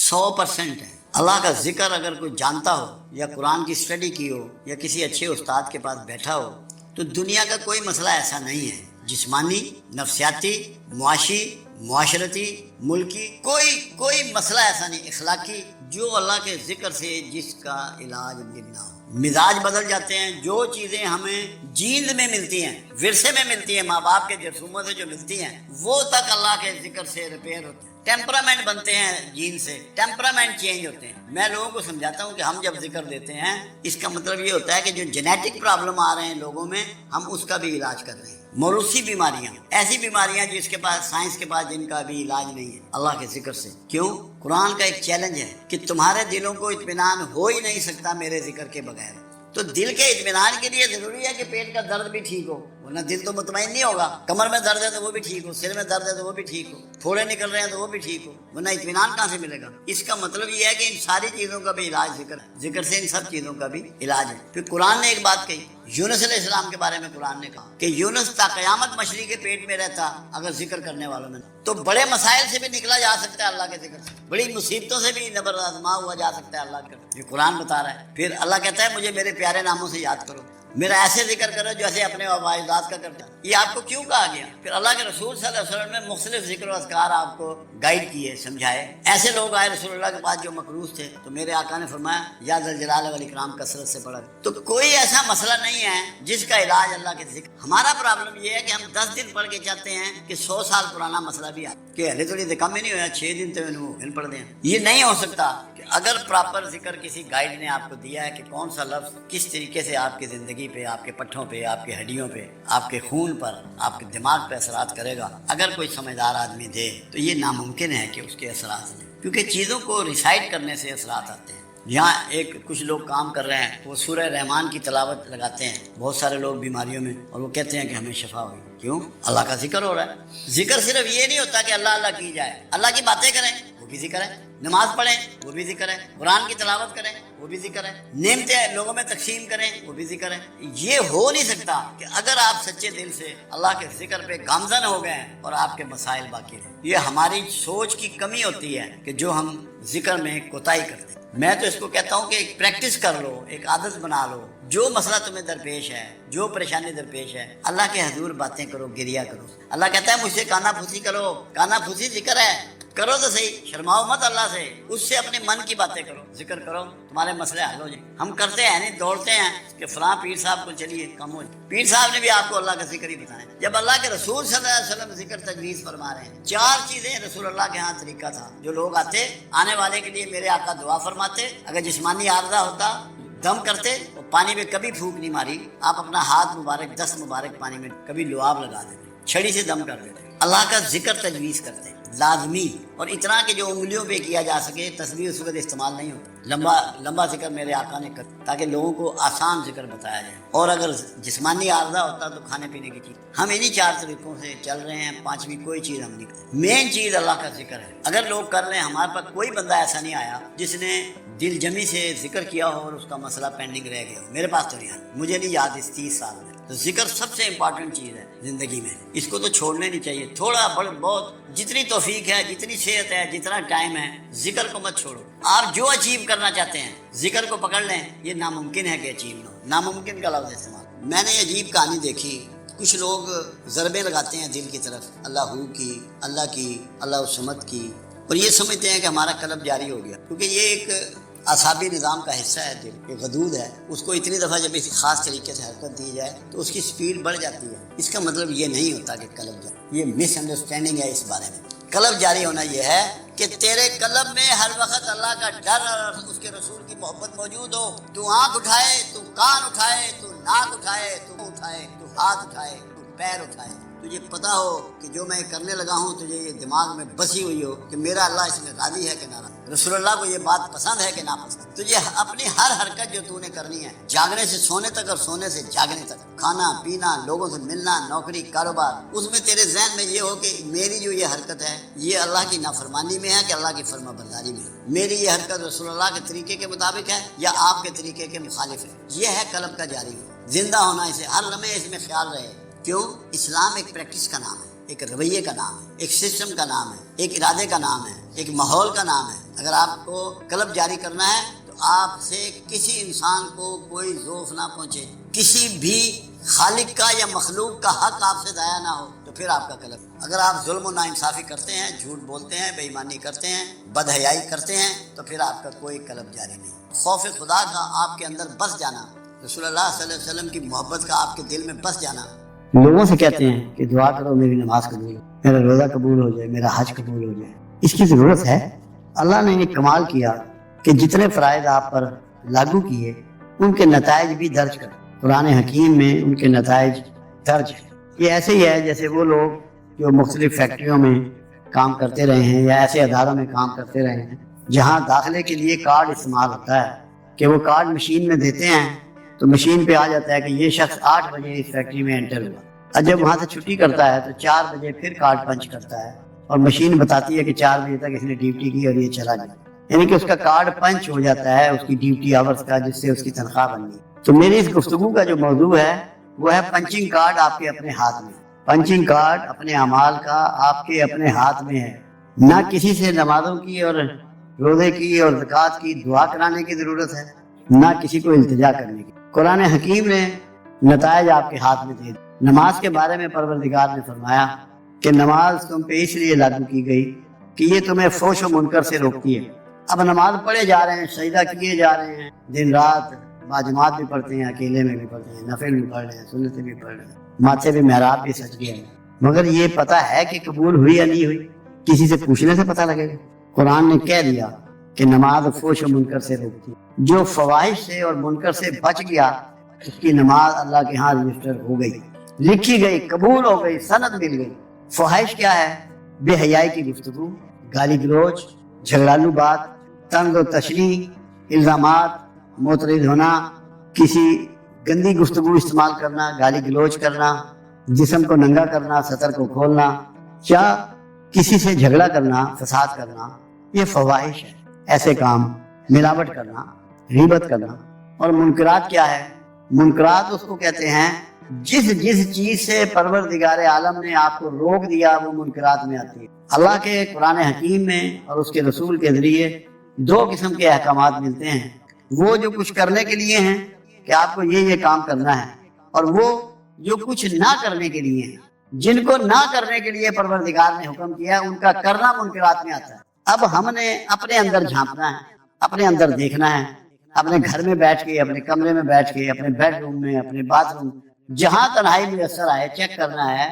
100% ہے۔ اللہ کا ذکر اگر کوئی جانتا ہو یا قرآن کی اسٹڈی کی ہو یا کسی اچھے استاد کے پاس بیٹھا ہو تو دنیا کا کوئی مسئلہ ایسا نہیں ہے، جسمانی، نفسیاتی، معاشی، معاشرتی، ملکی، کوئی مسئلہ ایسا نہیں، اخلاقی، جو اللہ کے ذکر سے جس کا علاج ملنا ہو۔ مزاج بدل جاتے ہیں، جو چیزیں ہمیں جیند میں ملتی ہیں، ورثے میں ملتی ہیں، ماں باپ کے جرثوموں سے جو ملتی ہیں، وہ تک اللہ کے ذکر سے ریپیئر ہوتے ہیں۔ ٹیمپرامنٹ بنتے ہیں، جین سے ٹیمپرامنٹ چینج ہوتے ہیں۔ میں لوگوں کو سمجھاتا ہوں کہ ہم جب ذکر دیتے ہیں اس کا مطلب یہ ہوتا ہے کہ جو جینیٹک پرابلم آ رہے ہیں لوگوں میں، ہم اس کا بھی علاج کر رہے ہیں۔ موروثی بیماریاں، ایسی بیماریاں جس کے پاس سائنس کے پاس جن کا بھی علاج نہیں ہے، اللہ کے ذکر سے۔ کیوں؟ قرآن کا ایک چیلنج ہے کہ تمہارے دلوں کو اطمینان ہو ہی نہیں سکتا میرے ذکر کے بغیر۔ تو دل کے اطمینان کے لیے ضروری ہے کہ پیٹ کا درد بھی ٹھیک ہو، ورنہ دل تو مطمئن نہیں ہوگا۔ کمر میں درد ہے تو وہ بھی ٹھیک ہو، سر میں درد ہے تو وہ بھی ٹھیک ہو، پھوڑے نکل رہے ہیں تو وہ بھی ٹھیک ہو، ورنہ اطمینان کہاں سے ملے گا؟ اس کا مطلب یہ ہے کہ ان ساری چیزوں کا بھی علاج ذکر سے ان سب چیزوں کا بھی علاج ہے۔ پھر قرآن نے ایک بات کہی، یونس علیہ السلام کے بارے میں قرآن نے کہا کہ یونس تا قیامت مچھلی کے پیٹ میں رہتا اگر ذکر کرنے والوں میں۔ تو بڑے مسائل سے بھی نکلا جا سکتا ہے اللہ کے ذکر سے، بڑی مصیبتوں سے بھی نبر آزما ہوا جا سکتا ہے اللہ کے ذکر۔ یہ قرآن بتا رہا ہے۔ پھر اللہ کہتا ہے مجھے میرے پیارے ناموں سے یاد کرو، میرا ایسے ذکر کرو جیسے اپنے آبائزات کا کرتے ہیں۔ یہ آپ کو کیوں کہا گیا؟ پھر اللہ کے رسول صلی اللہ علیہ وسلم نے مختلف ذکر و اذکار آپ کو گائیڈ کیے، سمجھائے۔ ایسے لوگ آئے رسول اللہ کے پاس جو مقروض تھے، تو میرے آقا نے فرمایا یا ذل جلال والاکرام کثرت سے پڑھا۔ تو کوئی ایسا مسئلہ نہیں ہے جس کا علاج اللہ کے ذکر۔ ہمارا پرابلم یہ ہے کہ ہم 10 دن پڑھ کے چاہتے ہیں کہ 100 سال پرانا مسئلہ بھی آئے کہ ہلے تو یہ کم ہی نہیں ہوا، 6 دن تو پڑھ دیں۔ یہ نہیں ہو سکتا کہ اگر پراپر ذکر کسی گائیڈ نے آپ کو دیا ہے کہ کون سا لفظ کس طریقے سے آپ کی زندگی پہ، آپ کے پٹھوں پہ، آپ کی ہڈیوں پہ، آپ کے خون پر، آپ کے دماغ پہ اثرات کرے گا، اگر کوئی سمجھدار آدمی دے تو یہ ناممکن ہے کہ اس کے اثرات دیں، کیونکہ چیزوں کو ریسائٹ کرنے سے اثرات آتے ہیں۔ یہاں کچھ لوگ کام کر رہے ہیں، وہ سورہ رحمان کی تلاوت لگاتے ہیں، بہت سارے لوگ بیماریوں میں، اور وہ کہتے ہیں کہ ہمیں شفا ہوئی۔ کیوں؟ اللہ کا ذکر ہو رہا ہے۔ ذکر صرف یہ نہیں ہوتا کہ اللہ اللہ کی جائے، اللہ کی باتیں کریں وہ بھی ذکر ہے، نماز پڑھیں وہ بھی ذکر ہے، قرآن کی تلاوت کریں وہ بھی ذکر ہے، نعمتیں لوگوں میں تقسیم کریں وہ بھی ذکر ہے۔ یہ ہو نہیں سکتا کہ اگر آپ سچے دل سے اللہ کے ذکر پہ گامزن ہو گئے ہیں اور آپ کے مسائل باقی رہیں۔ یہ ہماری سوچ کی کمی ہوتی ہے کہ جو ہم ذکر میں کوتاہی کرتے ہیں۔ میں تو اس کو کہتا ہوں کہ ایک پریکٹس کر لو، ایک عادت بنا لو۔ جو مسئلہ تمہیں درپیش ہے، جو پریشانی درپیش ہے، اللہ کے حضور باتیں کرو، گریا کرو۔ اللہ کہتا ہے مجھ سے کانا پھوسی کرو، کانا پھوسی ذکر ہے، کرو تو صحیح، شرماؤ مت اللہ سے، اس سے اپنے من کی باتیں کرو، ذکر کرو، تمہارے مسئلے حل ہو جائیں۔ ہم کرتے ہیں نہیں، دوڑتے ہیں کہ فلاں پیر صاحب کو چلیے کم ہو جائے۔ پیر صاحب نے بھی آپ کو اللہ کا ذکر ہی بتایا۔ جب اللہ کے رسول صلی اللہ علیہ وسلم ذکر تجویز فرما رہے ہیں، 4 چیزیں رسول اللہ کے ہاں طریقہ تھا۔ جو لوگ آتے، آنے والے کے لیے میرے آقا دعا فرماتے، اگر جسمانی عارضہ ہوتا دم کرتے، اور پانی میں کبھی پھونک نہیں ماری، آپ اپنا ہاتھ مبارک 10 مبارک پانی میں کبھی لعاب لگا دیتے، چھڑی سے دم کر دیتے، اللہ کا ذکر تجویز کرتے لازمی، اور اتنا کہ جو انگلیوں پہ کیا جا سکے، تسبیح اس وقت استعمال نہیں ہوتا۔ لمبا ذکر میرے آقا نے کر تاکہ لوگوں کو آسان ذکر بتایا جائے۔ اور اگر جسمانی عارضہ ہوتا تو کھانے پینے کی چیز۔ ہم انہی 4 طریقوں سے چل رہے ہیں، 5ویں کوئی چیز ہم نہیں کرتے۔ مین چیز اللہ کا ذکر ہے۔ اگر لوگ کر لیں، ہمارے پاس کوئی بندہ ایسا نہیں آیا جس نے دل جمی سے ذکر کیا ہو اور اس کا مسئلہ پینڈنگ رہ گیا ہو۔ میرے پاس تو نہیں آیا، مجھے نہیں یاد اس 30 سال میں۔ تو ذکر سب سے امپورٹنٹ چیز ہے زندگی میں، اس کو تو چھوڑنے نہیں چاہیے۔ تھوڑا بہت جتنی توفیق ہے، جتنی صحت ہے، جتنا ٹائم ہے، ذکر کو مت چھوڑو۔ آپ جو اچیو کرنا چاہتے ہیں ذکر کو پکڑ لیں۔ یہ ناممکن ہے کہ اچیو نہ ہو، ناممکن کا لفظ استعمال۔ میں نے عجیب کہانی دیکھی، کچھ لوگ ضربیں لگاتے ہیں دل کی طرف، اللہ ہو کی، اللہ کی، اللہ الصمد کی، اور یہ سمجھتے ہیں کہ ہمارا قلب جاری ہو گیا، کیونکہ یہ ایک اعصابی نظام کا حصہ ہے دل، یہ غدود ہے۔ اس کو اتنی دفعہ جب اس خاص طریقے سے حرکت دی جائے تو اس کی سپیڈ بڑھ جاتی ہے۔ اس کا مطلب یہ نہیں ہوتا کہ قلب جاری، یہ مس انڈرسٹینڈنگ ہے اس بارے میں۔ قلب جاری ہونا یہ ہے کہ تیرے قلب میں ہر وقت اللہ کا ڈر اور اس کے رسول کی محبت موجود ہو۔ تو آنکھ اٹھائے، تو کان اٹھائے، تو ناک اٹھائے، تو اٹھائے، تو ہاتھ اٹھائے، تو پیر اٹھائے، تجھے پتا ہو کہ جو میں کرنے لگا ہوں تجھے یہ دماغ میں بسی ہوئی ہو کہ میرا اللہ اس میں راضی ہے کہ ناراض، رسول اللہ کو یہ بات پسند ہے کہ ناپسند۔ تجھے اپنی ہر حرکت جو تو نے کرنی ہے، جاگنے سے سونے تک اور سونے سے جاگنے تک، کھانا پینا، لوگوں سے ملنا، نوکری، کاروبار، اس میں تیرے ذہن میں یہ ہو کہ میری جو یہ حرکت ہے یہ اللہ کی نافرمانی میں ہے کہ اللہ کی فرما برداری میں ہے، میری یہ حرکت رسول اللہ کے طریقے کے مطابق ہے یا آپ کے طریقے کے مخالف ہے۔ یہ ہے قلب کا جاری ہو، زندہ ہونا، اسے ہر لمحے اس میں خیال رہے۔ کیوں؟ اسلام ایک پریکٹس کا نام ہے۔ ایک رویے کا نام ہے، ایک سسٹم کا نام ہے، ایک ارادے کا نام ہے، ایک ماحول کا نام ہے۔ اگر آپ کو قلب جاری کرنا ہے تو آپ سے کسی انسان کو کوئی ذوف نہ پہنچے، کسی بھی خالق کا یا مخلوق کا حق آپ سے ضائع نہ ہو، تو پھر آپ کا قلب۔ اگر آپ ظلم و ناانصافی کرتے ہیں، جھوٹ بولتے ہیں، بے ایمانی کرتے ہیں، بد حیائی کرتے ہیں، تو پھر آپ کا کوئی قلب جاری نہیں۔ خوف خدا کا آپ کے اندر بس جانا، رسول اللہ صلی اللہ علیہ وسلم کی محبت کا آپ کے دل میں بس جانا۔ لوگوں سے کہتے ہیں کہ دعا کرو میری نماز قبول ہو، میرا روزہ قبول ہو جائے، میرا حج قبول ہو جائے۔ اس کی ضرورت ہے؟ اللہ نے یہ کمال کیا کہ جتنے فرائض آپ پر لاگو کیے ان کے نتائج بھی درج کر قرآن حکیم میں، ان کے نتائج درج ہیں۔ یہ ایسے ہی ہے جیسے وہ لوگ جو مختلف فیکٹریوں میں کام کرتے رہے ہیں یا ایسے اداروں میں کام کرتے رہے ہیں جہاں داخلے کے لیے کارڈ استعمال ہوتا ہے کہ وہ کارڈ مشین میں دیتے ہیں تو مشین پہ آ جاتا ہے کہ یہ شخص 8 بجے اس فیکٹری میں انٹر ہوا، اور جب وہاں سے چھٹی کرتا ہے تو 4 بجے پھر کارڈ پنچ کرتا ہے اور مشین بتاتی ہے کہ 4 بجے تک اس نے ڈیوٹی کی اور یہ چلا گیا، یعنی کہ اس کا کارڈ پنچ ہو جاتا ہے اس کی ڈیوٹی آورز کا، جس سے اس کی تنخواہ بن گئی۔ تو میری اس گفتگو کا جو موضوع ہے وہ ہے پنچنگ کارڈ آپ کے اپنے ہاتھ میں۔ پنچنگ کارڈ اپنے اعمال کا آپ کے اپنے ہاتھ میں ہے، نہ کسی سے نمازوں کی اور روزے کی اور زکوٰۃ کی دعا کرانے کی ضرورت ہے، نہ کسی کو التجا کرنے کی۔ قرآن حکیم نے نتائج آپ کے ہاتھ میں دے دی۔ نماز کے بارے میں پروردگار نے فرمایا کہ نماز تم پہ اس لیے لاگو کی گئی کہ یہ تمہیں فحش و منکر سے روکتی ہے۔ اب نماز پڑھے جا رہے ہیں، سجدہ کیے جا رہے ہیں، دن رات باجماعت بھی پڑھتے ہیں، اکیلے میں بھی پڑھتے ہیں، نفل بھی پڑھ رہے ہیں، سنتیں بھی پڑھ رہے ہیں، ماتھے بھی محراب بھی سج گئے ہیں، مگر یہ پتہ ہے کہ قبول ہوئی یا نہیں ہوئی؟ کسی سے پوچھنے سے پتہ لگے گا؟ قرآن نے کہہ دیا کہ نماز فحش و منکر سے روکتی ہے۔ جو فواحش سے اور منکر سے بچ گیا اس کی نماز اللہ کے ہاں رجسٹر ہو گئی، لکھی گئی، قبول ہو گئی، سند مل گئی۔ فواحش کیا ہے؟ بے حیائی کی گفتگو، گالی گلوچ، جھگڑالو بات، طنز و تشریح، الزامات، معترض ہونا، کسی گندی گفتگو استعمال کرنا، گالی گلوچ کرنا، جسم کو ننگا کرنا، سطر کو کھولنا، یا کسی سے جھگڑا کرنا، فساد کرنا، یہ فواحش ہے۔ ایسے کام، ملاوٹ کرنا، غیبت کرنا۔ اور منکرات کیا ہے؟ منکرات اس کو کہتے ہیں جس چیز سے پروردگار عالم نے آپ کو روک دیا وہ منکرات میں آتی ہے۔ اللہ کے قرآن حکیم میں اور اس کے رسول کے ذریعے 2 قسم کے احکامات ملتے ہیں، وہ جو کچھ کرنے کے لیے ہیں کہ آپ کو یہ کام کرنا ہے، اور وہ جو کچھ نہ کرنے کے لیے ہیں، جن کو نہ کرنے کے لیے پروردگار نے حکم کیا ان کا کرنا منکرات میں آتا ہے۔ اب ہم نے اپنے اندر جھانکنا ہے، اپنے اندر دیکھنا ہے، اپنے گھر میں بیٹھ کے، اپنے کمرے میں بیٹھ کے، اپنے بیڈ روم میں، اپنے باتھ روم، جہاں تنہائی میسر آئے، چیک کرنا ہے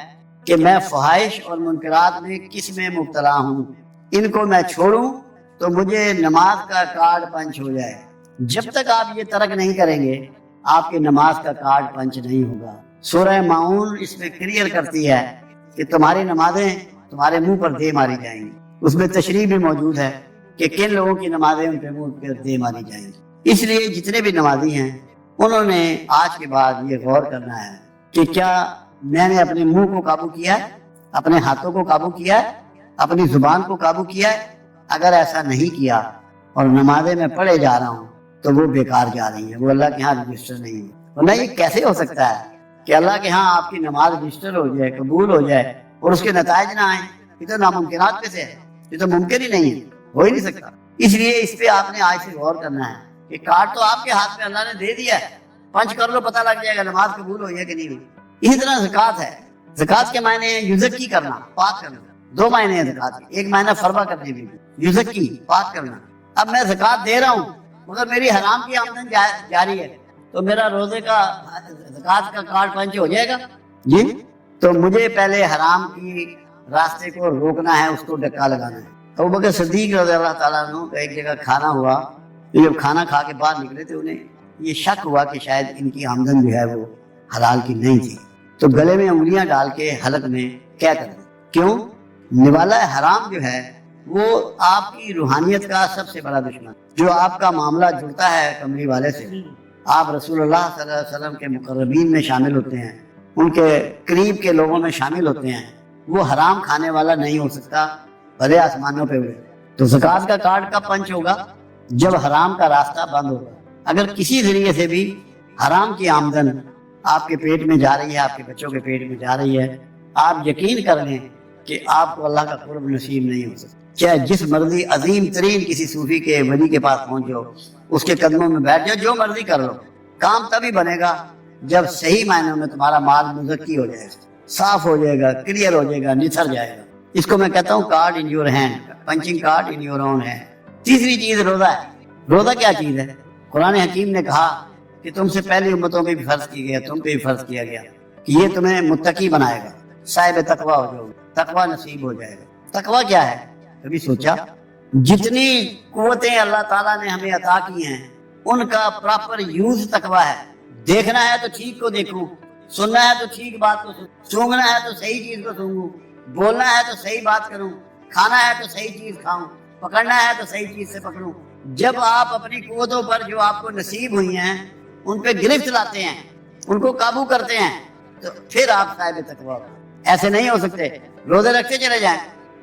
کہ میں فحائش اور منکرات میں کس میں مبتلا ہوں۔ ان کو میں چھوڑوں تو مجھے نماز کا کارڈ پنچ ہو جائے۔ جب تک آپ یہ ترک نہیں کریں گے آپ کے نماز کا کارڈ پنچ نہیں ہوگا۔ سورہ ماؤن اس میں کلیئر کرتی ہے کہ تمہاری نمازیں تمہارے منہ پر دے ماری جائیں گی۔ اس میں تشریح بھی موجود ہے کہ کن لوگوں کی نمازیں ان پہ منہ پر دے ماری جائیں گی۔ اس لیے جتنے بھی نمازی ہیں انہوں نے آج کے بعد یہ غور کرنا ہے کہ کیا میں نے اپنے منہ کو قابو کیا ہے، اپنے ہاتھوں کو قابو کیا ہے، اپنی زبان کو قابو کیا ہے؟ اگر ایسا نہیں کیا اور نمازیں میں پڑھے جا رہا ہوں تو وہ بیکار جا رہی ہیں، وہ اللہ کے ہاں رجسٹر نہیں ہے۔ ورنہ یہ کیسے ہو سکتا ہے کہ اللہ کے ہاں آپ کی نماز رجسٹر ہو جائے، قبول ہو جائے اور اس کے نتائج نہ آئیں؟ یہ تو ناممکنات میں سے ہے، یہ تو ممکن ہی نہیں ہے، ہو ہی نہیں سکتا۔ اس لیے اس پہ آپ نے آج سے غور کرنا ہے کہ کارڈ تو آپ کے ہاتھ میں اللہ نے دے دیا ہے، پنچ کر لو، پتہ لگ جائے گا نماز قبول ہوئی ہے کہ نہیں ہوئی۔ اسی طرح زکوٰۃ ہے، زکوٰۃ کے معنی ہیں یزکی کرنا، پاک کرنا۔ 2 معنی ہیں زکوٰۃ کے، ایک معنی فرما کرنے بھی، یزکی پاک کرنا۔ اب میں زکوٰۃ دے رہا ہوں مگر میری حرام کی آمدن جاری ہے، تو میرا روزے کا زکوٰۃ کا کارڈ پنچ ہو جائے گا؟ جی، تو مجھے پہلے حرام کی راستے کو روکنا ہے، اس کو ڈکا لگانا ہے۔ ابوبکر صدیق رضی اللہ تعالیٰ عنہ کا ایک جگہ کھانا ہوا، جب کھانا کھا کے باہر نکلے تھے انہیں یہ شک ہوا کہ شاید ان کی آمدن جو ہے وہ حلال کی نہیں تھی، تو گلے میں انگلیاں ڈال کے حلق میں کیا کر دیں؟ کیوں؟ نوالا حرام جو ہے وہ آپ کی روحانیت کا سب سے بڑا دشمن، جو آپ کا معاملہ جڑتا ہے کمری والے سے، آپ رسول اللہ صلی اللہ علیہ وسلم کے مقربین میں شامل ہوتے ہیں، ان کے قریب کے لوگوں میں شامل ہوتے ہیں، وہ حرام کھانے والا نہیں ہو سکتا بھلے آسمانوں پہ ہوئے۔ تو زکوٰۃ کا کارڈ کب پنچ ہوگا؟ جب حرام کا راستہ بند ہوگا۔ اگر کسی ذریعے سے بھی حرام کی آمدن آپ کے پیٹ میں جا رہی ہے، آپ کے بچوں کے پیٹ میں جا رہی ہے، آپ یقین کر لیں کہ آپ کو اللہ کا قرب نصیب نہیں ہو سکتا۔ چاہے جس مرضی عظیم ترین کسی صوفی کے ولی کے پاس پہنچ جاؤ، اس کے قدموں میں بیٹھ جاؤ، جو مرضی کر لو، کام تبھی بنے گا جب صحیح معنوں میں تمہارا مال مزکی ہو جائے گا، صاف ہو جائے گا، کلیئر ہو جائے گا، نتھر جائے گا۔ اس کو میں کہتا ہوں card in your hand, punching card in your own hand. تیسری چیز روزہ ہے۔ روزہ کیا چیز ہے؟ قرآن حکیم نے کہا کہ تم سے پہلی امتوں پہ بھی فرض کیا گیا، تم پہ بھی فرض کیا گیا کہ یہ تمہیں متقی بنائے گا، صاحب تقویٰ ہو جاؤ، تقویٰ نصیب ہو جائے گا۔ تقویٰ کیا ہے؟ کبھی سوچا؟ جتنی قوتیں اللہ تعالیٰ نے ہمیں عطا کی ہیں ان کا پراپر یوز تقویٰ ہے۔ دیکھنا ہے تو ٹھیک کو دیکھوں، سننا ہے تو ٹھیک بات کو سنوں، سونگنا ہے تو صحیح چیز کو سونگوں، بولنا ہے تو صحیح بات کروں، کھانا ہے تو صحیح چیز کھاؤں، پکڑنا ہے تو صحیح چیز سے پکڑوں۔ جب آپ اپنی قوتوں پر جو آپ کو نصیب ہوئی ہیں ان پہ گرفت لاتے ہیں، ان کو قابو کرتے ہیں، تو پھر آپ صاحب تقویٰ ہو۔ ایسے نہیں ہو سکتے روزے رکھتے چلے جائیں،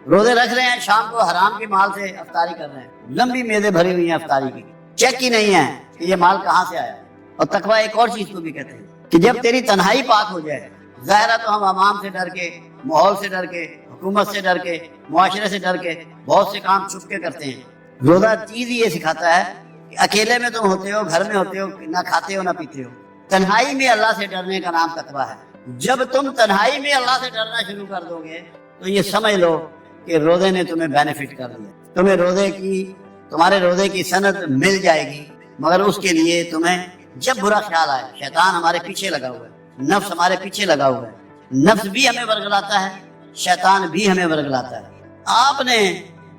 روزے رکھ رہے ہیں، شام کو حرام کے مال سے افطاری کر رہے ہیں، لمبی میزیں بھری ہوئی ہیں افطاری کی، چیک ہی نہیں ہے کہ یہ مال کہاں سے آیا۔ اور تقویٰ ایک اور چیز کو بھی کہتے ہیں کہ جب تیری تنہائی پاک ہو جائے، ظاہرہ تو ہم عوام سے ڈر کے، ماحول سے ڈر کے، حکومت سے ڈر کے، معاشرے سے ڈر کے بہت سے کام چھپ کے کرتے ہیں۔ روزہ چیز ہی یہ سکھاتا ہے کہ اکیلے میں تم ہوتے ہو، گھر میں ہوتے ہو، نہ کھاتے ہو نہ پیتے ہو، تنہائی میں اللہ سے ڈرنے کا نام تقویٰ ہے۔ جب تم تنہائی میں اللہ سے ڈرنا شروع کر دو گے تو یہ سمجھ لو کہ روزے نے تمہیں بینیفٹ کر دیا، تمہارے روزے کی سند مل جائے گی، مگر اس کے لیے تمہیں جب برا خیال آئے، شیطان ہمارے پیچھے لگا ہوا ہے، نفس ہمارے پیچھے لگا ہوا ہے، نفس بھی ہمیں ورگلاتا ہے، شیطان بھی ہمیں ورگلاتا ہے، آپ نے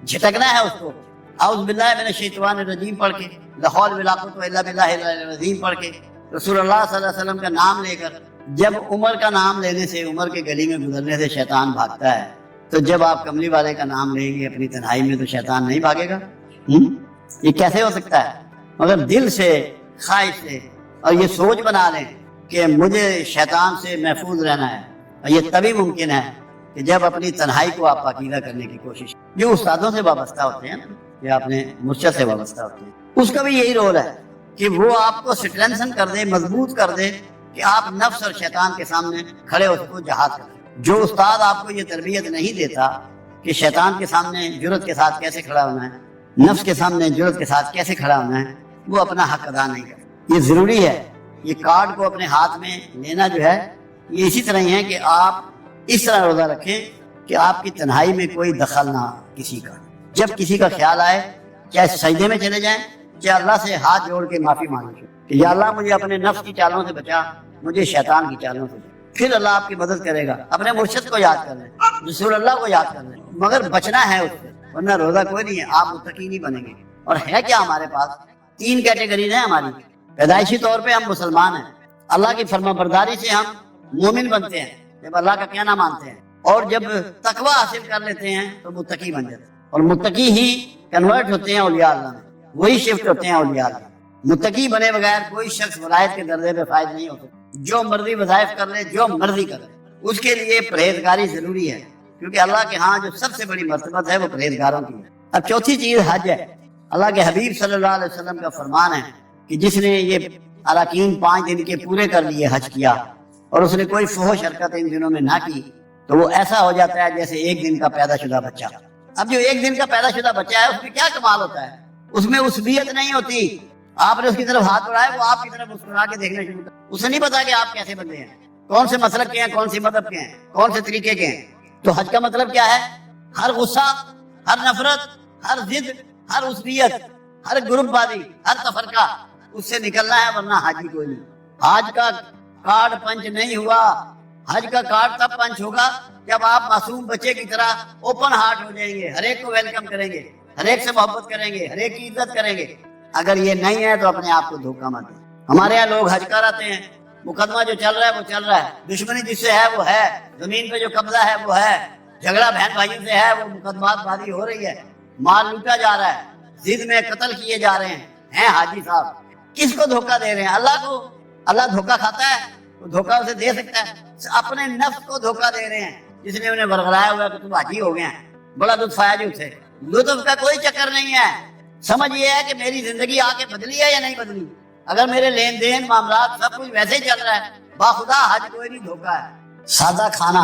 جھٹکنا ہے اس کو، اعوذ باللہ من الشیطان الرجیم پڑھ کے، لا حول ولا قوت الا باللہ العلی العظیم پڑھ کے، رسول اللہ صلی اللہ علیہ وسلم کا نام لے کر۔ جب عمر کا نام لینے سے، عمر کے گلی میں گزرنے سے شیطان بھاگتا ہے، تو جب آپ کملی والے کا نام لیں گے اپنی تنہائی میں تو شیطان نہیں بھاگے گا؟ یہ کیسے ہو سکتا ہے؟ مگر دل سے، خواہش سے، اور یہ سوچ بنا لیں کہ مجھے شیطان سے محفوظ رہنا ہے، اور یہ تبھی ممکن ہے کہ جب اپنی تنہائی کو آپ پاکیزہ کرنے کی کوشش۔ جو استادوں سے وابستہ ہوتے ہیں یا اپنے مرشد سے وابستہ ہوتے ہیں، اس کا بھی یہی رول ہے کہ وہ آپ کو سٹرینسن کر دے، مضبوط کر دے کہ آپ نفس اور شیطان کے سامنے کھڑے ہو سکو، جہاد کریں۔ جو استاد آپ کو یہ تربیت نہیں دیتا کہ شیطان کے سامنے جرأت کے ساتھ کیسے کھڑا ہونا ہے، نفس کے سامنے جرأت کے ساتھ کیسے کھڑا ہونا ہے، وہ اپنا حق ادا نہیں کرتا۔ یہ ضروری ہے، یہ کارڈ کو اپنے ہاتھ میں لینا جو ہے یہ اسی طرح ہی ہے کہ آپ اس طرح روزہ رکھیں کہ آپ کی تنہائی میں کوئی دخل نہ کسی کا۔ جب کسی کا خیال آئے، چاہے سجدے میں چلے جائیں، چاہے اللہ سے ہاتھ جوڑ کے معافی مانگیں کہ یا اللہ مجھے اپنے نفس کی چالوں سے بچا، مجھے شیطان کی چالوں سے بچا۔ پھر اللہ آپ کی مدد کرے گا۔ اپنے مرشد کو یاد کر لیں، رسول اللہ کو یاد کر لیں، مگر بچنا ہے اس سے، ورنہ روزہ کوئی نہیں ہے، آپ متقی نہیں بنیں گے۔ اور ہے کیا ہمارے پاس؟ 3 کیٹیگریز ہیں ہماری۔ پیدائشی طور پہ ہم مسلمان ہیں، اللہ کی فرما برداری سے ہم مومن بنتے ہیں جب اللہ کا کہنا مانتے ہیں، اور جب تقویٰ حاصل کر لیتے ہیں تو متقی بن جاتے ہیں، اور متقی ہی کنورٹ ہوتے ہیں اولیاء اللہ میں، وہی شفٹ ہوتے ہیں اولیاء اللہ۔ متقی بنے بغیر کوئی شخص ولایت کے درجے پہ فائز نہیں ہو سکتا۔ جو مرضی وظائف کر لے، جو مرضی کر لے، اس کے لیے پرہیزگاری ضروری ہے، کیونکہ اللہ کے ہاں جو سب سے بڑی مرتبت ہے وہ پرہیزگاروں کی ہے۔ اب چوتھی چیز حج ہے۔ اللہ کے حبیب صلی اللہ علیہ وسلم کا فرمان ہے کہ جس نے یہ اراکین 5 دن کے پورے کر لیے، حج کیا، اور اس نے کوئی فحش حرکت ان دنوں میں نہ کی، تو وہ ایسا ہو جاتا ہے جیسے 1 دن کا پیدا شدہ بچہ۔ اب جو 1 دن کا پیدا شدہ بچہ ہے اس میں کیا کمال ہوتا ہے؟ اس میں عصبیت نہیں ہوتی۔ آپ نے اس کی طرف ہاتھ بڑھایا، وہ آپ کی طرف مسکرا کے دیکھنا شروع کر، اسے نہیں پتا کہ آپ کیسے بندے ہیں، کون سے مسلک کے ہیں، کون سی مذہب کے ہیں، کون سے طریقے کے ہیں۔ تو حج کا مطلب کیا ہے؟ ہر غصہ، ہر نفرت، ہر ضد، ہر عصبیت، ہر گروپ بازی، ہر تفرقہ، اس سے نکلنا ہے، ورنہ حج ہی کوئی نہیں۔ حج کا کارڈ پنچ نہیں ہوا۔ حج کا کارڈ تب پنچ ہوگا جب آپ معصوم بچے کی طرح اوپن ہارٹ ہو جائیں گے، ہر ایک کو ویلکم کریں گے، ہر ایک سے محبت کریں گے، ہر ایک کی عزت کریں گے۔ اگر یہ نہیں ہے تو اپنے آپ کو دھوکہ مت دیں۔ ہمارے یہاں لوگ حج کر آتے ہیں، مقدمہ جو چل رہا ہے وہ چل رہا ہے، دشمنی جس سے ہے وہ ہے، زمین پہ جو قبضہ ہے وہ ہے، جھگڑا بہن بھائیوں سے ہے، وہ مقدمات بازی ہو رہی ہے، مال لوٹا جا رہا ہے، ضد میں قتل کیے جا رہے ہیں حاجی صاحب کس کو دھوکہ دے رہے ہیں؟ اللہ کو۔ اللہ دھوکہ کھاتا ہے؟ وہ دھوکہ اسے دے سکتا ہے؟ اپنے نفس کو دھوکہ دے رہے ہیں جس نے انہیں ورغلایا ہوا ہے کہ تم حاجی ہو گئے ہیں، بڑا لطف آیا جی اسے۔ لطف کا کوئی چکر نہیں ہے، سمجھ یہ ہے کہ میری زندگی آ کے بدلی ہے یا نہیں بدلی۔ اگر میرے لین دین معاملات سب کچھ ویسے ہی چل رہا ہے، باخدا حج کوئی نہیں، دھوکہ ہے۔ سادہ کھانا،